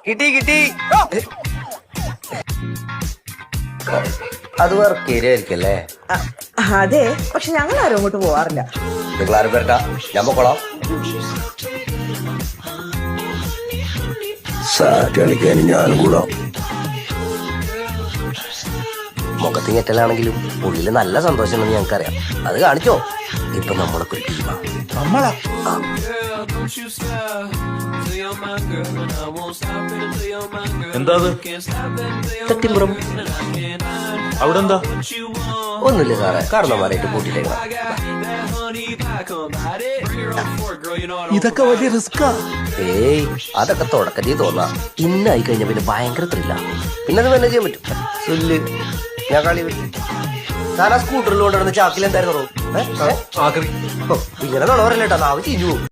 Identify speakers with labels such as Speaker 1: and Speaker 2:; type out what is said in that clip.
Speaker 1: കിട്ടി കിട്ടി. അത് വർക്ക് ഏരിയായിരിക്കല്ലേ?
Speaker 2: അതെ, പക്ഷെ ഞങ്ങൾ ആരും അങ്ങോട്ട് പോവാറില്ല.
Speaker 1: നിങ്ങൾ ആരും വരണ്ട, ഞാൻ പൊക്കോളാം.
Speaker 3: കളിക്കാൻ ഞാനും കൂടാം.
Speaker 1: മുഖത്ത് ഞെട്ടലാണെങ്കിലും ഉള്ളില് നല്ല സന്തോഷമുണ്ടെന്ന് ഞങ്ങൾക്കറിയാം. അത് കാണിച്ചോ. ഇപ്പൊ നമ്മളൊക്കെ ഒരു ടീമാ.
Speaker 3: നമ്മളാ
Speaker 4: എന്താ
Speaker 1: തട്ടിമ്പുറം
Speaker 4: അവിടെ എന്താ?
Speaker 1: ഒന്നുമില്ല സാറേ, കാരണന്മാരായിട്ട് കൂട്ടിയിട്ടേക്കണം.
Speaker 3: ഇതൊക്കെ വലിയ റിസ്കാ.
Speaker 1: ഏയ് അതൊക്കെ തുടക്കത്തിൽ തോന്നാം. ഇന്നായി കഴിഞ്ഞ പിന്നെ ഭയങ്കര ത്രില്ല. പിന്നെ അത് തന്നെ ചെയ്യാൻ പറ്റും. സുല്ല് ഞാൻ കളി പറ്റും. താൻ ആ സ്കൂട്ടറിൽ കൊണ്ടുവരുന്ന ചാക്കിൽ എന്തായിരുന്നു? ഇങ്ങനെ നുണവരല്ലേട്ടാ, നാവ് ചീഞ്ഞു പോകും.